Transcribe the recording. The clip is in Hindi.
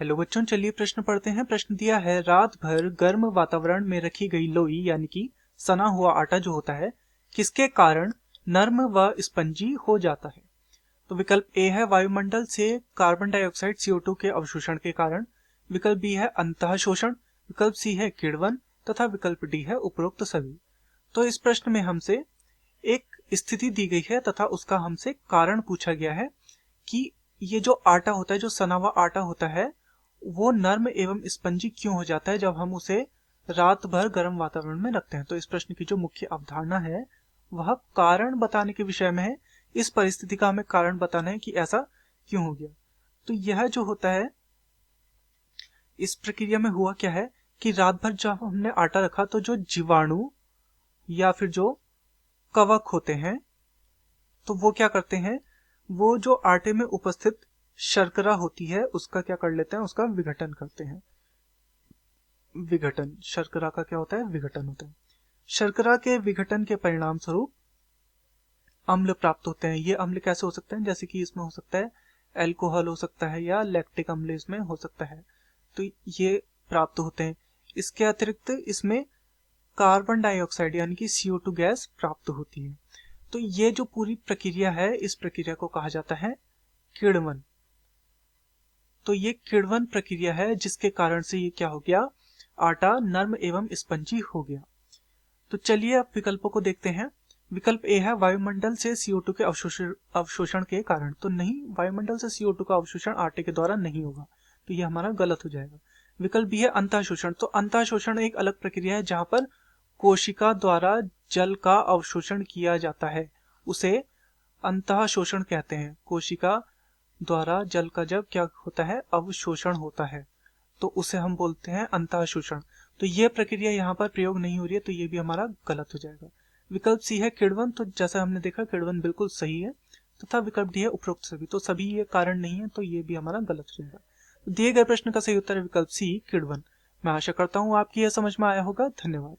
हेलो बच्चों, चलिए प्रश्न पढ़ते हैं। प्रश्न दिया है, रात भर गर्म वातावरण में रखी गई लोई यानी कि सना हुआ आटा जो होता है किसके कारण नर्म व स्पंजी हो जाता है। तो विकल्प ए है वायुमंडल से कार्बन डाइऑक्साइड CO2 के अवशोषण के कारण, विकल्प बी है अंतः शोषण, विकल्प सी है किण्वन तथा विकल्प डी है उपरोक्त सभी। तो इस प्रश्न में हमसे एक स्थिति दी गई है तथा उसका हमसे कारण पूछा गया है कि ये जो आटा होता है, जो सना हुआ आटा होता है, वो नर्म एवं स्पंजी क्यों हो जाता है जब हम उसे रात भर गर्म वातावरण में रखते हैं। तो इस प्रश्न की जो मुख्य अवधारणा है वह कारण बताने के विषय में है। इस परिस्थिति का हमें कारण बताना है कि ऐसा क्यों हो गया। तो यह जो होता है, इस प्रक्रिया में हुआ क्या है कि रात भर जब हमने आटा रखा तो जो जीवाणु या फिर जो कवक होते हैं, तो वो क्या करते हैं, वो जो आटे में उपस्थित शर्करा होती है उसका क्या कर लेते हैं, उसका विघटन करते हैं। विघटन, शर्करा का क्या होता है, विघटन होता है। शर्करा के विघटन के परिणाम स्वरूप अम्ल प्राप्त होते हैं। ये अम्ल कैसे हो सकते हैं, जैसे कि इसमें हो सकता है अल्कोहल हो सकता है या लैक्टिक अम्ल इसमें हो सकता है। तो ये प्राप्त होते हैं। इसके अतिरिक्त इसमें कार्बन डाइऑक्साइड यानी कि CO2 गैस प्राप्त होती है। तो ये जो पूरी प्रक्रिया है, इस प्रक्रिया को कहा जाता है किण्वन। तो ये किण्वन प्रक्रिया है जिसके कारण से ये क्या हो गया, आटा नर्म एवं स्पंजी हो गया। तो चलिए अब विकल्पों को देखते हैं। विकल्प ए है वायुमंडल से CO2 के अवशोषण के कारण। तो नहीं, वायुमंडल से CO2 का अवशोषण आटे के द्वारा नहीं होगा, तो ये हमारा गलत हो जाएगा। विकल्प बी है अंतः शोषण। तो अंतः शोषण एक अलग प्रक्रिया है जहां पर कोशिका द्वारा जल का अवशोषण किया जाता है, उसे अंतः शोषण कहते हैं। कोशिका द्वारा जल का जब क्या होता है, अवशोषण होता है, तो उसे हम बोलते हैं अंतः शोषण। तो ये प्रक्रिया यहाँ पर प्रयोग नहीं हो रही है, तो ये भी हमारा गलत हो जाएगा। विकल्प सी है किण्वन। तो जैसा हमने देखा किण्वन बिल्कुल सही है, तथा विकल्प डी है उपरोक्त सभी। तो सभी ये कारण नहीं है, तो ये भी हमारा गलत हो जाएगा। तो दिए गए प्रश्न का सही उत्तर है विकल्प सी, किण्वन। मैं आशा करता हूँ आपकी यह समझ में आया होगा। धन्यवाद।